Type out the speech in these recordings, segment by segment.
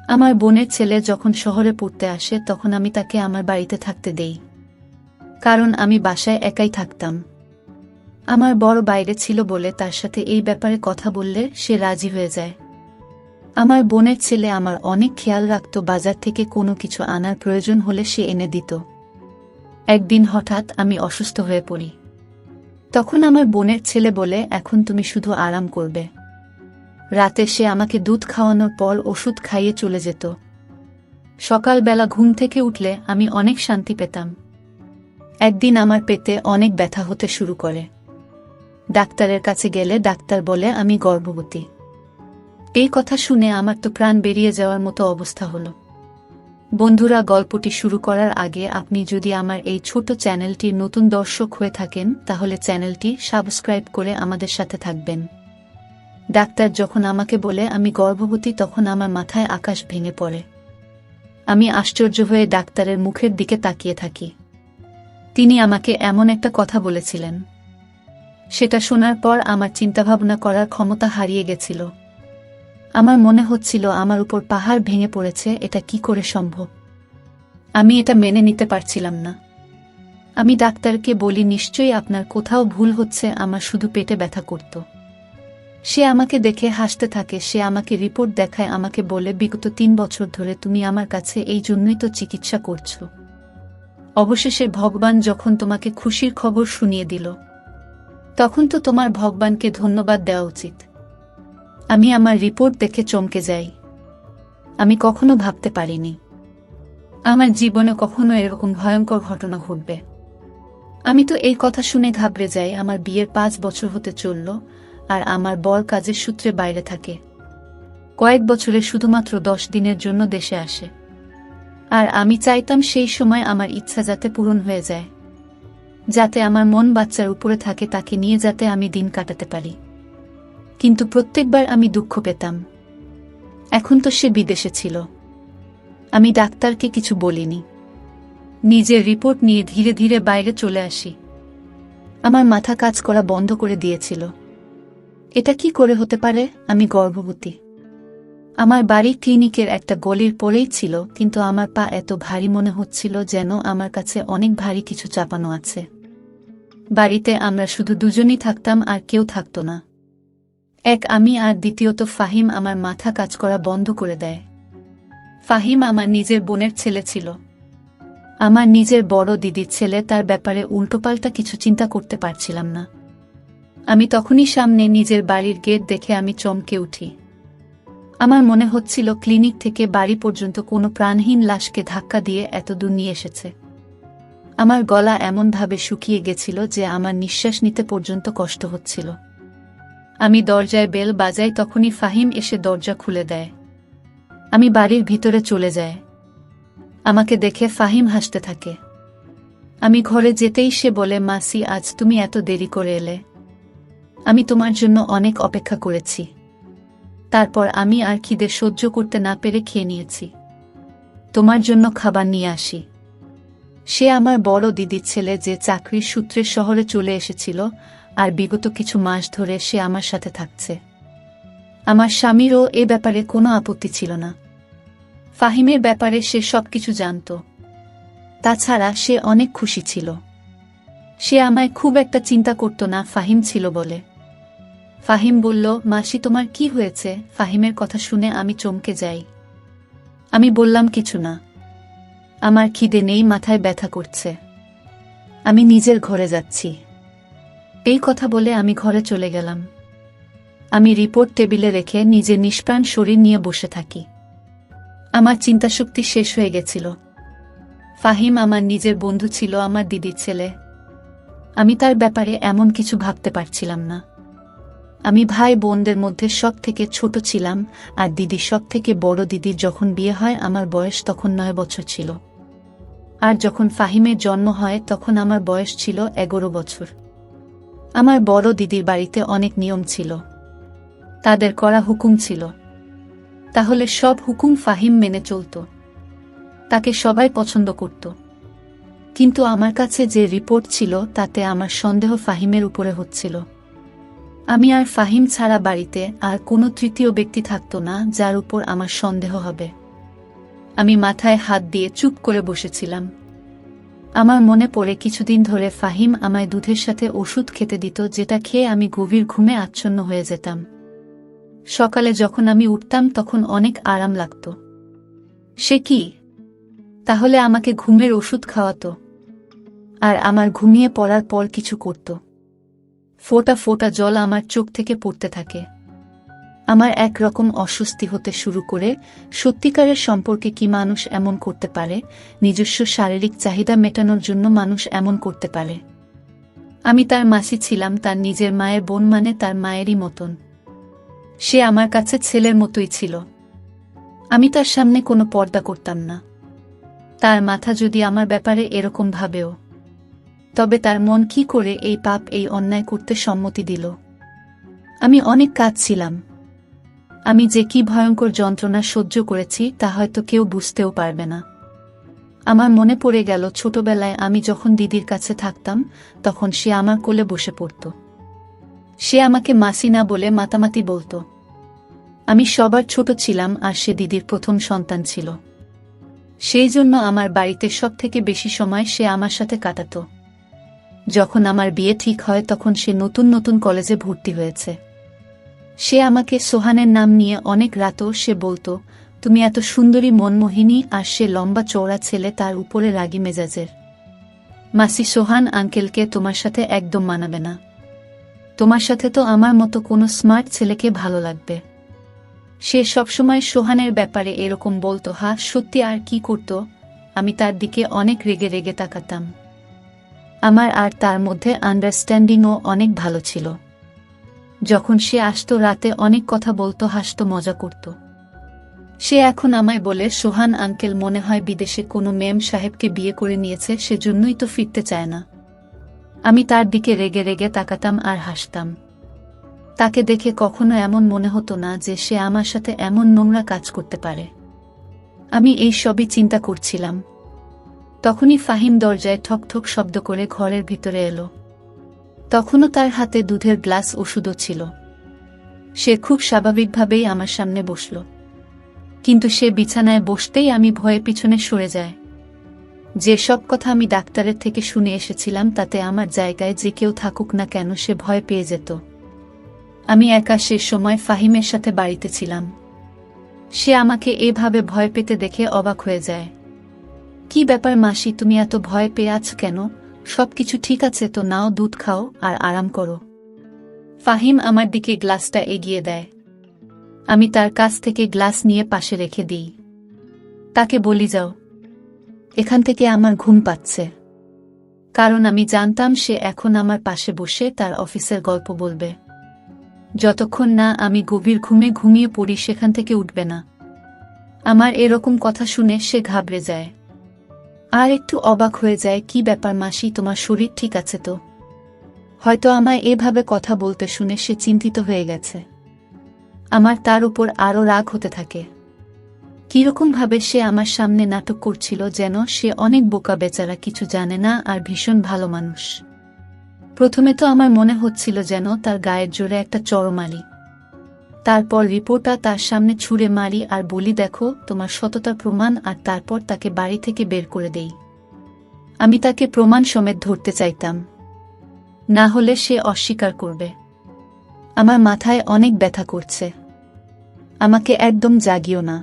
আমার বোনের ছেলে যখন শহরে পড়তে আসে তখন আমি তাকে আমার বাড়িতে থাকতে দেই, কারণ আমি বাসায় একাই থাকতাম। আমার বড় বাইরে ছিল বলে তার সাথে এই ব্যাপারে কথা বললে সে রাজি হয়ে যায়। আমার বোনের ছেলে আমার অনেক খেয়াল রাখত, বাজার থেকে কোনো কিছু আনার প্রয়োজন হলে সে এনে দিত। একদিন হঠাৎ আমি অসুস্থ হয়ে পড়ি। তখন আমার বোনের ছেলে বলে, এখন তুমি শুধু আরাম করবে। রাতে সে আমাকে দুধ খাওয়ানোর পর ওষুধ খাইয়ে চলে যেত। সকালবেলা ঘুম থেকে উঠলে আমি অনেক শান্তি পেতাম। একদিন আমার পেটে অনেক ব্যথা হতে শুরু করে। ডাক্তারের কাছে গেলে ডাক্তার বলে আমি গর্ভবতী। এই কথা শুনে আমার তো প্রাণ বেরিয়ে যাওয়ার মতো অবস্থা হলো। বন্ধুরা, গল্পটি শুরু করার আগে আপনি যদি আমার এই ছোট চ্যানেলটির নতুন দর্শক হয়ে থাকেন তাহলে চ্যানেলটি সাবস্ক্রাইব করে আমাদের সাথে থাকবেন। ডাক্তার যখন আমাকে বলে আমি গর্ভবতী তখন আমার মাথায় আকাশ ভেঙে পড়ে। আমি আশ্চর্য হয়ে ডাক্তারের মুখের দিকে তাকিয়ে থাকি। তিনি আমাকে এমন একটা কথা বলেছিলেন, সেটা শোনার পর আমার চিন্তাভাবনা করার ক্ষমতা হারিয়ে গেছিল। আমার মনে হচ্ছিল আমার উপর পাহাড় ভেঙে পড়েছে, এটা কি করে সম্ভব? আমি এটা মেনে নিতে পারছিলাম না। আমি ডাক্তারকে বলি, নিশ্চয়ই আপনার কোথাও ভুল হচ্ছে, আমার শুধু পেটে ব্যথা করত। সে আমাকে দেখে হাসতে থাকে। সে আমাকে রিপোর্ট দেখায়, আমাকে বলে, বিগত 3 বছর ধরে তুমি আমার কাছে এই জন্যই তো চিকিৎসা করছো। অবশেষে ভগবান যখন তোমাকে খুশির খবর শুনিয়ে দিল, তখন তো তোমার ভগবানকে ধন্যবাদ দেওয়া উচিত। আমি আমার রিপোর্ট দেখে চমকে যাই। আমি কখনো ভাবতে পারিনি আমার জীবনে কখনো এরকম ভয়ঙ্কর ঘটনা ঘটবে। আমি তো এই কথা শুনে ঘাবড়ে যাই। আমার বিয়ের 5 বছর হতে চলল, আর আমার বর কাজের সূত্রে বাইরে থাকে। কয়েক বছরে শুধুমাত্র 10 দিনের জন্য দেশে আসে। আর আমি চাইতাম সেই সময় আমার ইচ্ছা যাতে পূরণ হয়ে যায়, যাতে আমার মন বাচ্চার উপরে থাকে, তাকে নিয়ে যাতে আমি দিন কাটাতে পারি। কিন্তু প্রত্যেকবার আমি দুঃখ পেতাম। এখন তো সে বিদেশে ছিল। আমি ডাক্তারকে কিছু বলিনি। নিজের রিপোর্ট নিয়ে ধীরে ধীরে বাইরে চলে আসি। আমার মাথা কাজ করা বন্ধ করে দিয়েছিল। এটা কি করে হতে পারে? আমি গর্ভবতী। আমার বাড়ি ক্লিনিকের একটা গলির পরেই ছিল, কিন্তু আমার পা এত ভারী মনে হচ্ছিল যেন আমার কাছে অনেক ভারী কিছু চাপানো আছে। বাড়িতে আমরা শুধু দুজনই থাকতাম, আর কেউ থাকতো না। এক আমি, আর দ্বিতীয়ত ফাহিম আমার মাথা কাজ করা বন্ধ করে দেয়। ফাহিম আমার নিজের বোনের ছেলে ছিল। আমার নিজের বড় দিদির ছেলে, তার ব্যাপারে উল্টোপাল্টা কিছু চিন্তা করতে পারছিলাম না। আমি তখনই সামনে নিজের বাড়ির গেট দেখে আমি চমকে উঠি। আমার মনে হচ্ছিল ক্লিনিক থেকে বাড়ি পর্যন্ত কোনো প্রাণহীন লাশকে ধাক্কা দিয়ে এত দূর নিয়ে এসেছে। আমার গলা এমনভাবে শুকিয়ে গেছিল যে আমার নিঃশ্বাস নিতে পর্যন্ত কষ্ট হচ্ছিল। আমি দরজায় বেল বাজাই, তখনই ফাহিম এসে দরজা খুলে দেয়। আমি বাড়ির ভিতরে চলে যাই। আমাকে দেখে ফাহিম হাসতে থাকে। আমি ঘরে যেতেই সে বলে, মাসি, আজ তুমি এত দেরি করে এলে। আমি তোমার জন্য অনেক অপেক্ষা করেছি। তারপর আমি আর খিদে সহ্য করতে না পেরে খেয়ে নিয়েছি। তোমার জন্য খাবার নিয়ে আসি। সে আমার বড় দিদির ছেলে, যে চাকরির সূত্রে শহরে চলে এসেছিল, আর বিগত কিছু মাস ধরে সে আমার সাথে থাকছে। আমার স্বামীরও এ ব্যাপারে কোনো আপত্তি ছিল না। ফাহিমের ব্যাপারে সে সবকিছু জানত। তাছাড়া সে অনেক খুশি ছিল। সে আমায় খুব একটা চিন্তা করত না, ফাহিম ছিল বলে। ফাহিম বলল, মাসি, তোমার কি হয়েছে? ফাহিমের কথা শুনে আমি চমকে যাই। আমি বললাম, কিছু না। আমার খিদে নেই, মাথায় ব্যথা করছে। আমি নিজের ঘরে যাচ্ছি। এই কথা বলে আমি ঘরে চলে গেলাম। আমি রিপোর্ট টেবিলে রেখে নিজের নিষ্প্রাণ শরীর নিয়ে বসে থাকি। আমার চিন্তাশক্তি শেষ হয়ে গেছিল। ফাহিম আমার নিজের বন্ধু ছিল, আমার দিদির ছেলে। আমি তার ব্যাপারে এমন কিছু ভাবতে পারছিলাম না। আমি ভাই বোনদের মধ্যে সব থেকে ছোট ছিলাম, আর দিদি সব থেকে বড়। দিদির যখন বিয়ে হয় আমার বয়স তখন 9 বছর ছিল, আর যখন ফাহিমের জন্ম হয় তখন আমার বয়স ছিল 11 বছর। আমার বড় দিদির বাড়িতে অনেক নিয়ম ছিল, তাদের করা হুকুম ছিল। তাহলে সব হুকুম ফাহিম মেনে চলত। তাকে সবাই পছন্দ করত। কিন্তু আমার কাছে যে রিপোর্ট ছিল তাতে আমার সন্দেহ ফাহিমের উপরে হচ্ছিল। আমি আর ফাহিম ছাড়া বাড়িতে আর কোনো তৃতীয় ব্যক্তি থাকত না যার উপর আমার সন্দেহ হবে। আমি মাথায় হাত দিয়ে চুপ করে বসেছিলাম। আমার মনে পড়ে কিছুদিন ধরে ফাহিম আমায় দুধের সাথে ওষুধ খেতে দিত, যেটা খেয়ে আমি গভীর ঘুমে আচ্ছন্ন হয়ে যেতাম। সকালে যখন আমি উঠতাম তখন অনেক আরাম লাগত। সে কি তাহলে আমাকে ঘুমের ওষুধ খাওয়াতো আর আমার ঘুমিয়ে পড়ার পর কিছু করত। ফোঁটা ফোঁটা জল আমার চোখ থেকে পড়তে থাকে। আমার একরকম অস্বস্তি হতে শুরু করে। সত্যিকারের সম্পর্কে কি মানুষ এমন করতে পারে? নিজস্ব শারীরিক চাহিদা মেটানোর জন্য মানুষ এমন করতে পারে? আমি তার মাসি ছিলাম, তার নিজের মায়ের বোন, মানে তার মায়েরই মতন। সে আমার কাছে ছেলের মতোই ছিল। আমি তার সামনে কোনো পর্দা করতাম না। তার মাথা যদি আমার ব্যাপারে এরকম ভাবেও, তবে তার মন কি করে এই পাপ, এই অন্যায় করতে সম্মতি দিল? আমি অনেক কাঁদছিলাম। আমি যে কি ভয়ঙ্কর যন্ত্রণা সহ্য করেছি তা হয়তো কেউ বুঝতেও পারবে না। আমার মনে পড়ে গেল ছোটবেলায় আমি যখন দিদির কাছে থাকতাম, তখন সে আমার কোলে বসে পড়ত। সে আমাকে মাসি না বলে মাতামাতি বলতো। আমি সবার ছোট ছিলাম আর সে দিদির প্রথম সন্তান ছিল। সেই জন্য আমার বাড়িতে সবথেকে বেশি সময় সে আমার সাথে কাটাত। যখন আমার বিয়ে ঠিক হয় তখন সে নতুন নতুন কলেজে ভর্তি হয়েছে। সে আমাকে সোহানের নাম নিয়ে অনেক রাতও সে বলতো, তুমি এত সুন্দরী, মনমোহিনী। আর সে লম্বা চওড়া ছেলে, তার উপরে রাগী মেজাজের। মাসি, সোহান আঙ্কেলকে তোমার সাথে একদম মানাবে না। তোমার সাথে তো আমার মতো কোনো স্মার্ট ছেলেকে ভালো লাগবে। সে সবসময় সোহানের ব্যাপারে এরকম বলতো। সত্যি। আর কি করত? আমি তার দিকে অনেক রেগে রেগে তাকাতাম। আমার আর তার মধ্যে আন্ডারস্ট্যান্ডিংও অনেক ভালো ছিল। যখন সে আসতো রাতে অনেক কথা বলতো, হাসতো, মজা করত। সে এখন আমায় বলে, সোহান আঙ্কেল মনে হয় বিদেশে কোনো মেম সাহেবকে বিয়ে করে নিয়েছে, সেজন্যই তো ফিরতে চায় না। আমি তার দিকে রেগে রেগে তাকাতাম আর হাসতাম। তাকে দেখে কখনো এমন মনে হতো না যে সে আমার সাথে এমন নোংরা কাজ করতে পারে। আমি এই সবই চিন্তা করছিলাম। তখনই ফাহিম দরজায় ঠক ঠক শব্দ করে ঘরের ভিতরে এলো। তখনও তার হাতে দুধের গ্লাস, ওষুধও ছিল। সে খুব স্বাভাবিকভাবেই আমার সামনে বসল, কিন্তু সে বিছানায় বসতেই আমি ভয়ে পিছনে সরে যাই। যে সব কথা আমি ডাক্তারের থেকে শুনে এসেছিলাম, তাতে আমার জায়গায় যে কেউ থাকুক না কেন সে ভয় পেয়ে যেত। আমি একা সে সময় ফাহিমের সাথে বাড়িতে ছিলাম। সে আমাকে এভাবে ভয় পেতে দেখে অবাক হয়ে যায়। কি ব্যাপার মাসি, তুমি এত ভয় পেয়ে আছো কেন? সবকিছু ঠিক আছে তো? নাও, দুধ খাও আর আরাম করো। ফাহিম আমার দিকে গ্লাসটা এগিয়ে দেয়। আমি তার কাছ থেকে গ্লাস নিয়ে পাশে রেখে দিই। তাকে বলি, যাও এখান থেকে, আমার ঘুম পাচ্ছে। কারণ আমি জানতাম সে এখন আমার পাশে বসে তার অফিসের গল্প বলবে। যতক্ষণ না আমি গভীর ঘুমে ঘুমিয়ে পড়ি সেখান থেকে উঠবে না। আমার এরকম কথা শুনে সে ঘাবড়ে যায় আর একটু অবাক হয়ে যায়। কি ব্যাপার মাসি, তোমার শরীর ঠিক আছে তো? হয়তো আমায় এভাবে কথা বলতে শুনে সে চিন্তিত হয়ে গেছে। আমার তার উপর আরও রাগ হতে থাকে। কিরকমভাবে সে আমার সামনে নাটক করছিল, যেন সে অনেক বোকা, বেচারা, কিছু জানে না আর ভীষণ ভালো মানুষ। প্রথমে তো আমার মনে হচ্ছিল যেন তার গায়ের জোরে একটা চড় মারি। তারপর রিপোর্টটা তার সামনে ছুঁড়ে মারি আর বলি, দেখো তোমার সততার প্রমাণ। আর তারপর তাকে বাড়ি থেকে বের করে দেই। আমি তাকে প্রমাণ সমেত ধরতে চাইতাম, না হলে সে অস্বীকার করবে। আমার মাথায় অনেক ব্যথা করছে। আমাকে একদম জাগিও না,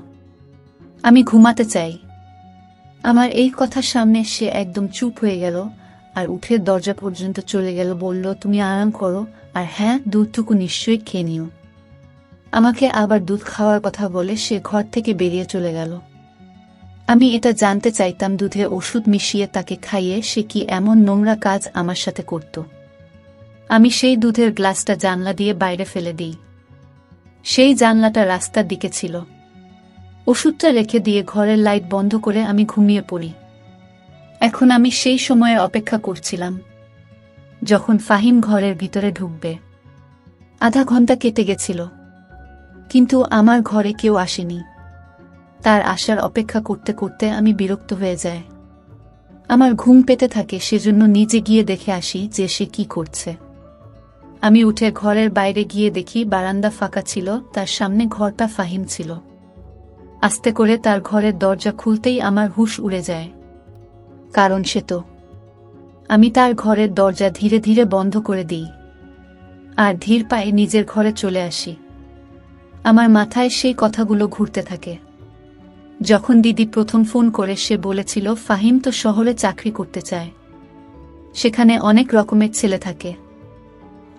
আমি ঘুমাতে চাই। আমার এই কথার সামনে সে একদম চুপ হয়ে গেল আর উঠে দরজা পর্যন্ত চলে গেল। বলল, তুমি আরাম করো, আর হ্যাঁ, দুধটুকু নিশ্চয়ই খেয়ে নিও। আমাকে আবার দুধ খাওয়ার কথা বলে সে ঘর থেকে বেরিয়ে চলে গেল। আমি এটা জানতে চাইতাম, দুধে ওষুধ মিশিয়ে তাকে খাইয়ে সে কি এমন নোংরা কাজ আমার সাথে করত। আমি সেই দুধের গ্লাসটা জানলা দিয়ে বাইরে ফেলে দিই। সেই জানলাটা রাস্তার দিকে ছিল। ওষুধটা রেখে দিয়ে ঘরের লাইট বন্ধ করে আমি ঘুমিয়ে পড়ি। এখন আমি সেই সময়ে অপেক্ষা করছিলাম যখন ফাহিম ঘরের ভিতরে ঢুকবে। আধা ঘন্টা কেটে গেছিল, কিন্তু আমার ঘরে কেউ আসেনি। তার আসার অপেক্ষা করতে করতে আমি বিরক্ত হয়ে যাই। আমার ঘুম পেতে থাকে, সেজন্য নিজে গিয়ে দেখে আসি যে সে কি করছে। আমি উঠে ঘরের বাইরে গিয়ে দেখি বারান্দা ফাঁকা ছিল, তার সামনে ঘরটা ফাহিম ছিল। আস্তে করে তার ঘরের দরজা খুলতেই আমার হুঁশ উড়ে যায়। কারণ সে তো। আমি তার ঘরের দরজা ধীরে ধীরে বন্ধ করে দিই আর ধীর পায়ে নিজের ঘরে চলে আসি। আমার মাথায় সেই কথাগুলো ঘুরতে থাকে। যখন দিদি প্রথম ফোন করে সে বলেছিল ফাহিম তো শহরে চাকরি করতে চায়, সেখানে অনেক রকমের ছেলে থাকে।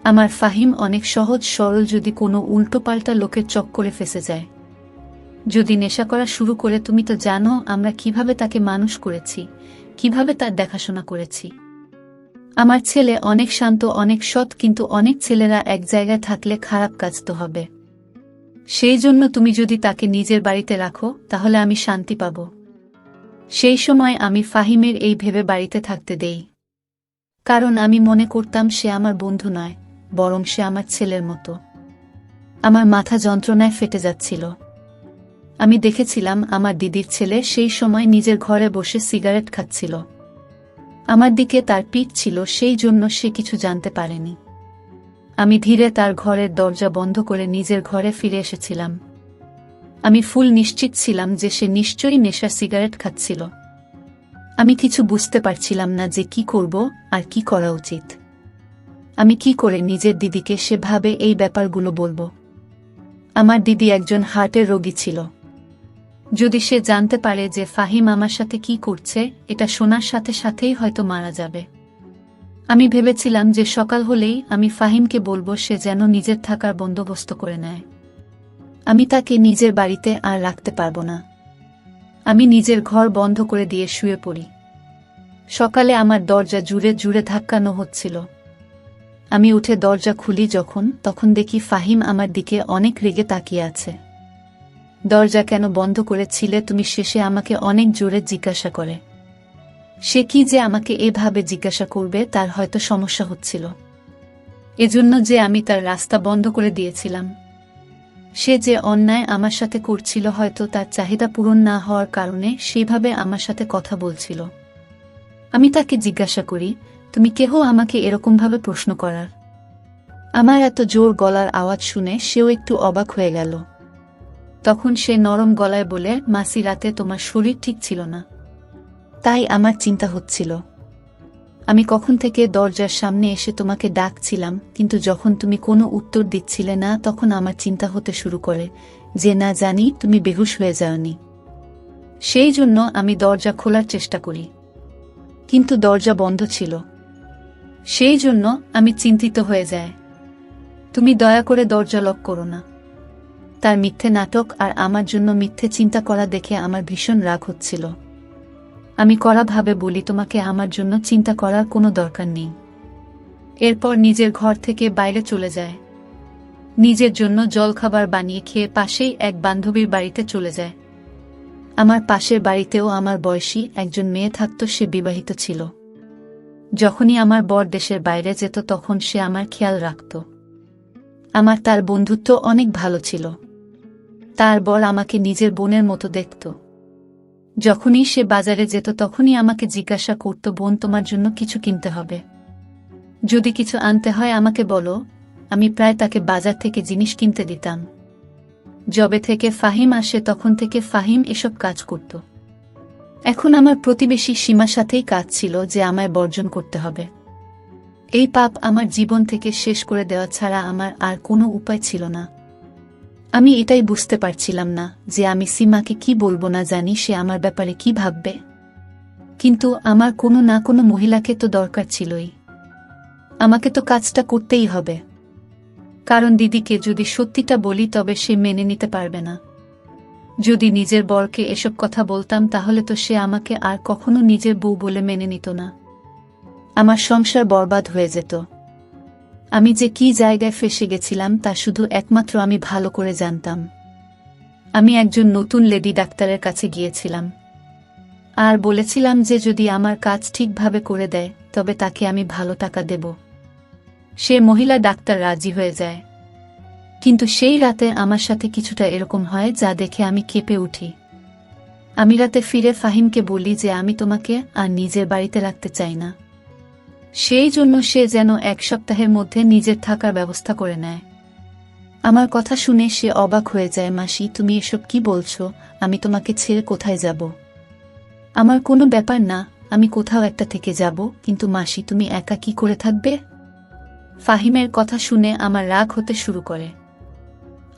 আমার ফাহিম অনেক সহজ সরল, যদি কোনো উল্টোপাল্টা লোকের চক্করে ফেঁসে যায়, যদি নেশা করা শুরু করে, তুমি তো জানো আমরা কিভাবে তাকে মানুষ করেছি, কিভাবে তার দেখাশোনা করেছি। আমার ছেলে অনেক শান্ত, অনেক সৎ, কিন্তু অনেক ছেলেরা এক জায়গায় থাকলে খারাপ কাজ তো হবে। সেই জন্য তুমি যদি তাকে নিজের বাড়িতে রাখো তাহলে আমি শান্তি পাব। সেই সময় আমি ফাহিমের এই ভেবে বাড়িতে থাকতে দেই, কারণ আমি মনে করতাম সে আমার বন্ধু নয়, বরং সে আমার ছেলের মতো। আমার মাথা যন্ত্রণায় ফেটে যাচ্ছিল। আমি দেখেছিলাম আমার দিদির ছেলে সেই সময় নিজের ঘরে বসে সিগারেট খাচ্ছিল। আমার দিকে তার পিঠ ছিল, সেই জন্য সে কিছু জানতে পারেনি। আমি ধীরে তার ঘরের দরজা বন্ধ করে নিজের ঘরে ফিরে এসেছিলাম। আমি ফুল নিশ্চিত ছিলাম যে সে নিশ্চয়ই নেশার সিগারেট খাচ্ছিল। আমি কিছু বুঝতে পারছিলাম না যে কি করব আর কি করা উচিত। আমি কি করে নিজের দিদিকে সেভাবে এই ব্যাপারগুলো বলবো। আমার দিদি একজন হার্টের রোগী ছিল। যদি সে জানতে পারে যে ফাহিম আমার সাথে কি করছে, এটা শোনার সাথে সাথেই হয়তো মারা যাবে। আমি ভেবেছিলাম যে সকাল হলেই আমি ফাহিমকে বলবো সে যেন নিজের থাকার বন্দোবস্ত করে নেয়। আমি তাকে নিজের বাড়িতে আর রাখতে পারবো না। আমি নিজের ঘর বন্ধ করে দিয়ে শুয়ে পড়ি। সকালে আমার দরজা জুড়ে জুড়ে ধাক্কানো হচ্ছিল। আমি উঠে দরজা খুলি তখন দেখি ফাহিম আমার দিকে অনেক রেগে তাকিয়ে আছে। দরজা কেন বন্ধ করেছিলে তুমি, শেষে আমাকে অনেক জোরে জিজ্ঞাসা করে। সে কি যে আমাকে এভাবে জিজ্ঞাসা করবে, তার হয়তো সমস্যা হচ্ছিল, এজন্য যে আমি তার রাস্তা বন্ধ করে দিয়েছিলাম। সে যে অন্যায় আমার সাথে করছিল, হয়তো তার চাহিদা পূরণ না হওয়ার কারণে সেইভাবে আমার সাথে কথা বলছিল। আমি তাকে জিজ্ঞাসা করি, তুমি কেহ আমাকে এরকমভাবে প্রশ্ন করার? আমার এত জোর গলার আওয়াজ শুনে সেও একটু অবাক হয়ে গেল। তখন সে নরম গলায় বলে, মাসি, রাতে তোমার শরীর ঠিক ছিল না, তাই আমার চিন্তা হচ্ছিল। আমি কখন থেকে দরজার সামনে এসে তোমাকে ডাকছিলাম, কিন্তু যখন তুমি কোনো উত্তর দিচ্ছিলে না তখন আমার চিন্তা হতে শুরু করে যে না জানি তুমি বেহুশ হয়ে যাওনি। সেই জন্য আমি দরজা খোলার চেষ্টা করি, কিন্তু দরজা বন্ধ ছিল। সেই জন্য আমি চিন্তিত হয়ে যাই। তুমি দয়া করে দরজা লক করো না। তার মিথ্যে নাটক আর আমার জন্য মিথ্যে চিন্তা করা দেখে আমার ভীষণ রাগ হচ্ছিল। আমি কড়াভাবে বলি, তোমাকে আমার জন্য চিন্তা করার কোনো দরকার নেই। এরপর নিজের ঘর থেকে বাইরে চলে যায়। নিজের জন্য জলখাবার বানিয়ে খেয়ে পাশেই এক বান্ধবীর বাড়িতে চলে যায়। আমার পাশের বাড়িতেও আমার বয়সী একজন মেয়ে থাকত, সে বিবাহিত ছিল। যখনই আমার বর দেশের বাইরে যেত তখন সে আমার খেয়াল রাখত। আমার তার বন্ধুত্ব অনেক ভালো ছিল। তার বর আমাকে নিজের বোনের মতো দেখত। যখনই সে বাজারে যেত তখনই আমাকে জিজ্ঞাসা করত, বোন, তোমার জন্য কিছু কিনতে হবে, যদি কিছু আনতে হয় আমাকে বলো। আমি প্রায় তাকে বাজার থেকে জিনিস কিনতে দিতাম। যবে থেকে ফাহিম আসে তখন থেকে ফাহিম এসব কাজ করত। এখন আমার প্রতিবেশী সীমার সাথেই কাজ ছিল যে আমায় বর্জন করতে হবে। এই পাপ আমার জীবন থেকে শেষ করে দেওয়া ছাড়া আমার আর কোনো উপায় ছিল না। আমি এটাই বুঝতে পারছিলাম না যে আমি সীমাকে কি বলবো, না জানি সে আমার ব্যাপারে কি ভাববে। কিন্তু আমার কোনো না কোনো মহিলাকে তো দরকার ছিলই। আমাকে তো কাজটা করতেই হবে, কারণ দিদিকে যদি সত্যিটা বলি তবে সে মেনে নিতে পারবে না। যদি নিজের বরকে এসব কথা বলতাম তাহলে তো সে আমাকে আর কখনো নিজের বউ বলে মেনে নিত না। আমার সংসার বরবাদ হয়ে যেত। আমি যে কি জায়গায় ফেঁসে গেছিলাম তা শুধু একমাত্র আমি ভালো করে জানতাম। আমি একজন নতুন লেডি ডাক্তারের কাছে গিয়েছিলাম আর বলেছিলাম যে যদি আমার কাজ ঠিকভাবে করে দেয় তবে তাকে আমি ভালো টাকা দেব। সে মহিলা ডাক্তার রাজি হয়ে যায়, কিন্তু সেই রাতে আমার সাথে কিছুটা এরকম হয় যা দেখে আমি কেঁপে উঠি। আমি রাতে ফিরে ফাহিমকে বলি যে আমি তোমাকে আর নিজের বাড়িতে রাখতে চাই না। সেই জন্য সে যেন 1 সপ্তাহের মধ্যে নিজের থাকার ব্যবস্থা করে নেয়। আমার কথা শুনে সে অবাক হয়ে যায়। মাসি, তুমি এসব কি বলছো? আমি তোমাকে ছেড়ে কোথায় যাব? আমার কোনো ব্যাপার না, আমি কোথাও একটা থেকে যাব, কিন্তু মাসি তুমি একা কি করে থাকবে? ফাহিমের কথা শুনে আমার রাগ হতে শুরু করে।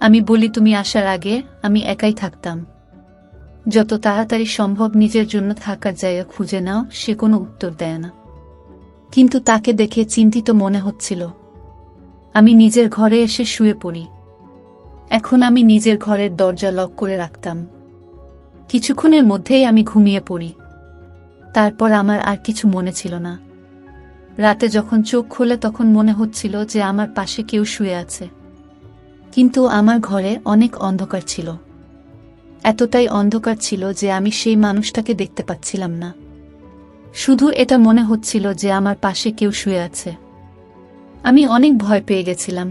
আমি বলি, তুমি আসার আগে আমি একাই থাকতাম। যত তাড়াতাড়ি সম্ভব নিজের জন্য থাকার জায়গা খুঁজে নাও। সে কোনো উত্তর দেয় না, কিন্তু তাকে দেখে চিন্তিত মনে হচ্ছিল। আমি নিজের ঘরে এসে শুয়ে পড়ি। এখন আমি নিজের ঘরের দরজা লক করে রাখতাম। কিছুক্ষণের মধ্যেই আমি ঘুমিয়ে পড়ি। তারপর আমার আর কিছু মনে ছিল না। রাতে যখন চোখ খুলে তখন মনে হচ্ছিল যে আমার পাশে কেউ শুয়ে আছে, কিন্তু আমার ঘরে অনেক অন্ধকার ছিল। এতটাই অন্ধকার ছিল যে আমি সেই মানুষটাকে দেখতে পাচ্ছিলাম না। শুধু এটা মনে হচ্ছিল যে আমার পাশে কেউ শুয়ে আছে। আমি অনেক ভয় পেয়ে গেছিলাম।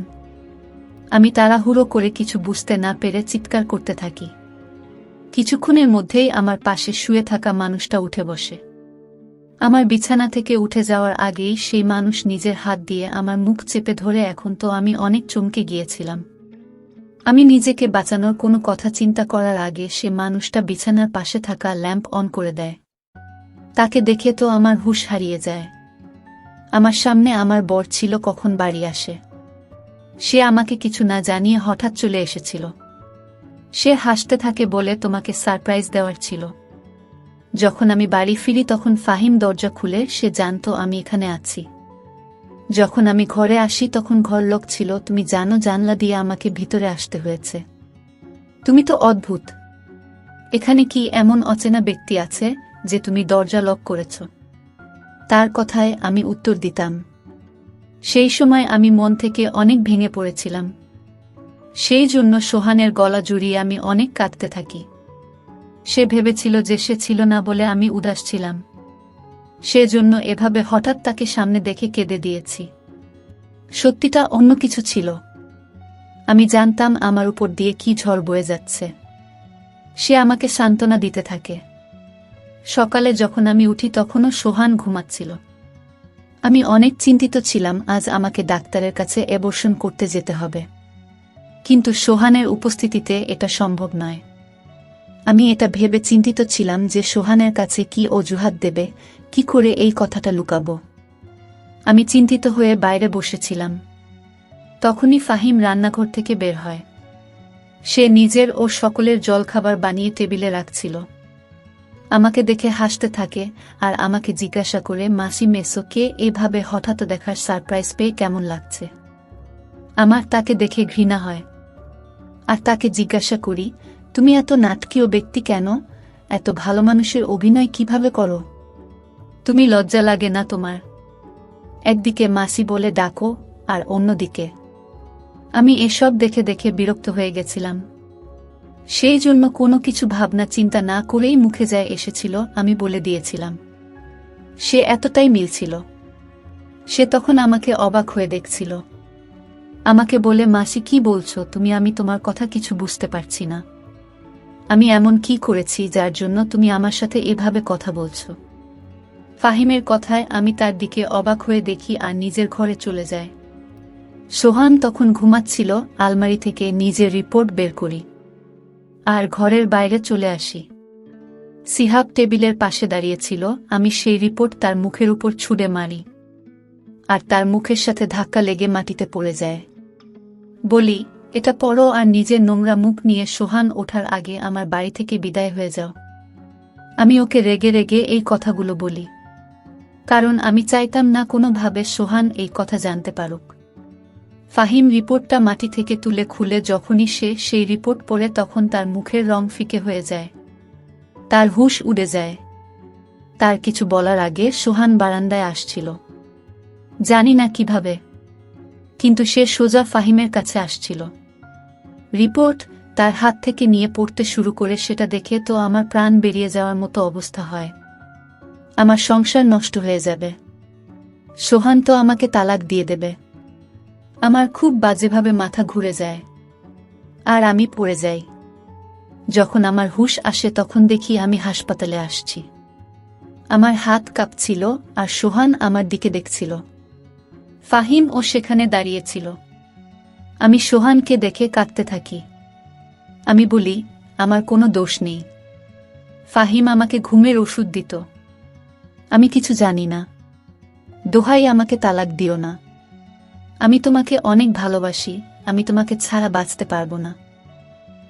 আমি তাড়াহুড়ো করে কিছু বুঝতে না পেরে চিৎকার করতে থাকি। কিছুক্ষণের মধ্যেই আমার পাশে শুয়ে থাকা মানুষটা উঠে বসে। আমার বিছানা থেকে উঠে যাওয়ার আগেই সেই মানুষ নিজের হাত দিয়ে আমার মুখ চেপে ধরে। এখন তো আমি অনেক চমকে গিয়েছিলাম। আমি নিজেকে বাঁচানোর কোনো কথা চিন্তা করার আগে সে মানুষটা বিছানার পাশে থাকা ল্যাম্প অন করে দেয়। তাকে দেখে তো আমার হুঁশ হারিয়ে যায়। আমার সামনে আমার বর ছিল কখন বাড়ি আসে। সে আমাকে কিছু না জানিয়ে হঠাৎ চলে এসেছিল। সে হাসতে থাকে, বলে তোমাকে সারপ্রাইজ দেওয়ার ছিল। যখন আমি বাড়ি ফিরি তখন ফাহিম দরজা খুলে। সে জানতো আমি এখানে আছি। যখন আমি ঘরে আসি তখন ঘর লক ছিল। তুমি জানো, জানলা দিয়ে আমাকে ভিতরে আসতে হয়েছে। তুমি তো অদ্ভুত। এখানে কি এমন অচেনা ব্যক্তি আছে যে তুমি দরজা লক করেছ? তার কথায় আমি উত্তর দিতাম। সেই সময় আমি মন থেকে অনেক ভেঙে পড়েছিলাম। সেই জন্য সোহানের গলা জড়িয়ে আমি অনেক কাঁদতে থাকি। সে ভেবেছিল যে সে ছিল না বলে আমি উদাস ছিলাম। সেজন্য এভাবে হঠাৎ তাকে সামনে দেখে কেঁদে দিয়েছি। সত্যিটা অন্য কিছু ছিল। আমি জানতাম আমার উপর দিয়ে কি ঝড় বয়ে যাচ্ছে। সে আমাকে সান্ত্বনা দিতে থাকে। সকালে যখন আমি উঠি তখনও সোহান ঘুমাচ্ছিল। আমি অনেক চিন্তিত ছিলাম, আজ আমাকে ডাক্তারের কাছে অ্যাবর্শন করতে যেতে হবে। কিন্তু সোহানের উপস্থিতিতে এটা সম্ভব নয়। আমি এটা ভেবে চিন্তিত ছিলাম যে সোহানের কাছে কি অজুহাত দেবে, কি করে এই কথাটা লুকাবো। আমি চিন্তিত হয়ে বাইরে বসেছিলাম। তখনই ফাহিম রান্নাঘর থেকে বের হয়। সে নিজের ও সকলের জলখাবার বানিয়ে টেবিলে রাখছিল। আমাকে দেখে হাসতে থাকে আর আমাকে জিজ্ঞাসা করে, মাসি মেসোকে এভাবে হঠাৎ দেখার সারপ্রাইজ পেয়ে কেমন লাগছে? আমার তাকে দেখে ঘৃণা হয়। আর তাকে জিজ্ঞাসা করি, তুমি এত নাটকীয় ব্যক্তি কেন? এত ভালো মানুষের অভিনয় কিভাবে করো? তুমি লজ্জা লাগে না তোমার? একদিকে মাসি বলে ডাকো আর অন্যদিকে। আমি এসব দেখে দেখে বিরক্ত হয়ে গেছিলাম। সেই জন্য কোনো কিছু ভাবনা চিন্তা না করেই মুখে যায় এসেছিল আমি বলে দিয়েছিলাম। সে এতটাই মিলছিল। সে তখন আমাকে অবাক হয়ে দেখছিল। আমাকে বলে, মাসি কি বলছো তুমি? আমি তোমার কথা কিছু বুঝতে পারছি না। আমি এমন কি করেছি যার জন্য তুমি আমার সাথে এভাবে কথা বলছো? ফাহিমের কথায় আমি তার দিকে অবাক হয়ে দেখি আর নিজের ঘরে চলে যায়। সোহান তখন ঘুমাচ্ছিল। আলমারি থেকে নিজের রিপোর্ট বের করি আর ঘরের বাইরে চলে আসি। সিহাব টেবিলের পাশে দাঁড়িয়েছিল। আমি সেই রিপোর্ট তার মুখের উপর ছুঁড়ে মারি আর তার মুখের সাথে ধাক্কা লেগে মাটিতে পড়ে যায়। বলি, এটা পড়ো আর নিজের নোংরা মুখ নিয়ে সোহান ওঠার আগে আমার বাড়ি থেকে বিদায় হয়ে যাও। আমি ওকে রেগে রেগে এই কথাগুলো বলি, কারণ আমি চাইতাম না কোনোভাবে সোহান এই কথা জানতে পারুক। ফাহিম রিপোর্টটা মাটি থেকে তুলে খুলে যখনই সে সেই রিপোর্ট পড়ে তখন তার মুখের রং ফিকে হয়ে যায়। তার হুঁশ উড়ে যায়। তার কিছু বলার আগে সোহান বারান্দায় আসছিল। জানি না কিভাবে, কিন্তু সে সোজা ফাহিমের কাছে আসছিল। রিপোর্ট তার হাত থেকে নিয়ে পড়তে শুরু করে। সেটা দেখে তো আমার প্রাণ বেরিয়ে যাওয়ার মতো অবস্থা হয়। আমার সংসার নষ্ট হয়ে যাবে। সোহান তো আমাকে তালাক দিয়ে দেবে। আমার খুব বাজেভাবে মাথা ঘুরে যায় আর আমি পড়ে যাই। যখন আমার হুঁশ আসে তখন দেখি আমি হাসপাতালে আসছি। আমার হাত কাঁপছিল আর সোহান আমার দিকে দেখছিল। ফাহিম ও সেখানে দাঁড়িয়েছিল। আমি সোহানকে দেখে কাঁদতে থাকি। আমি বলি, আমার কোনো দোষ নেই। ফাহিম আমাকে ঘুমের ওষুধ দিত। আমি কিছু জানি না। দোহাই, আমাকে তালাক দিও না। আমি তোমাকে অনেক ভালোবাসি, আমি তোমাকে ছাড়া বাঁচতে পারবো না।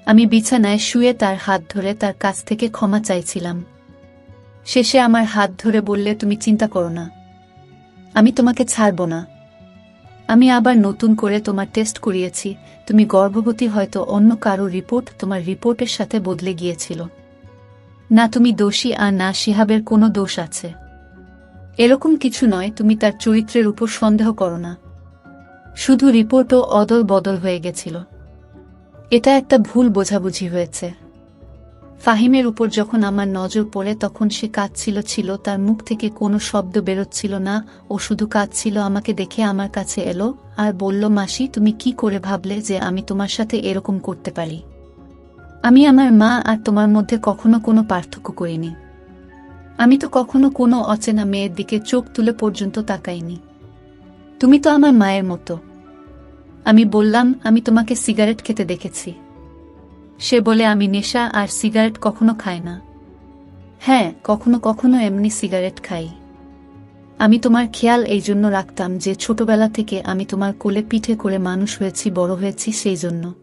আমি বিছানায় শুয়ে তার হাত ধরে তার কাছ থেকে ক্ষমা চাইছিলাম। শেষে আমার হাত ধরে বললে, তুমি চিন্তা করো না, আমি তোমাকে ছাড়ব না। আমি আবার নতুন করে তোমার টেস্ট করিয়েছি, তুমি গর্ভবতী। হয়তো অন্য কারো রিপোর্ট তোমার রিপোর্টের সাথে বদলে গিয়েছিল। না তুমি দোষী আর না শিহাবের কোনো দোষ আছে। এরকম কিছু নয়, তুমি তার চরিত্রের উপর সন্দেহ করো না। শুধু রিপোর্টও অদল বদল হয়ে গেছিল। এটা একটা ভুল বোঝাবুঝি হয়েছে। ফাহিমের উপর যখন আমার নজর পড়ে তখন সে কাঁদছিল, তার মুখ থেকে কোনো শব্দ বেরোচ্ছিল না। ও শুধু কাঁদছিল। আমাকে দেখে আমার কাছে এলো আর বলল, মাসি, তুমি কি করে ভাবলে যে আমি তোমার সাথে এরকম করতে পারি? আমি আমার মা আর তোমার মধ্যে কখনো কোনো পার্থক্য করিনি। আমি তো কখনো কোনো অচেনা মেয়ের দিকে চোখ তুলে পর্যন্ত তাকাইনি। তুমি তো আমার মায়ের মতো। আমি বললাম, আমি তোমাকে সিগারেট খেতে দেখেছি। সে বলে, আমি নেশা আর সিগারেট কখনো খাই না। হ্যাঁ, কখনো কখনো এমনি সিগারেট খাই। আমি তোমার খেয়াল এই জন্য রাখতাম যে ছোটবেলা থেকে আমি তোমার কোলে পিঠে করে মানুষ হয়েছি, বড় হয়েছি, সেই জন্য।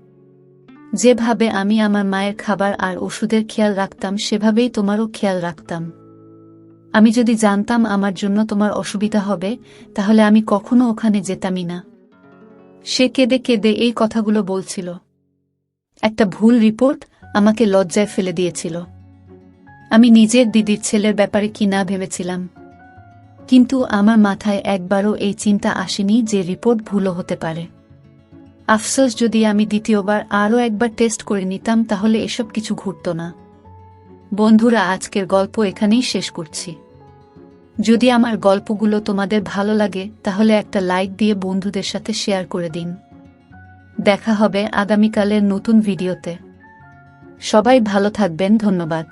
যেভাবে আমি আমার মায়ের খাবার আর ওষুধের খেয়াল রাখতাম সেভাবেই তোমারও খেয়াল রাখতাম। আমি যদি জানতাম আমার জন্য তোমার অসুবিধা হবে তাহলে আমি কখনো ওখানে যেতামই না। সে কেঁদে কেঁদে এই কথাগুলো বলছিল। একটা ভুল রিপোর্ট আমাকে লজ্জায় ফেলে দিয়েছিল। আমি নিজের দিদির ছেলের ব্যাপারে কি না ভেবেছিলাম। কিন্তু আমার মাথায় একবারও এই চিন্তা আসেনি যে রিপোর্ট ভুলও হতে পারে। আফসোস, যদি আমি দ্বিতীয়বার আরও একবার টেস্ট করে নিতাম তাহলে এসব কিছু ঘটত না। বন্ধুরা, আজকের গল্প এখানেই শেষ করছি। যদি আমার গল্পগুলো তোমাদের ভালো লাগে তাহলে একটা লাইক দিয়ে বন্ধুদের সাথে শেয়ার করে দিন। দেখা হবে আগামীকালের নতুন ভিডিওতে। সবাই ভালো থাকবেন। ধন্যবাদ।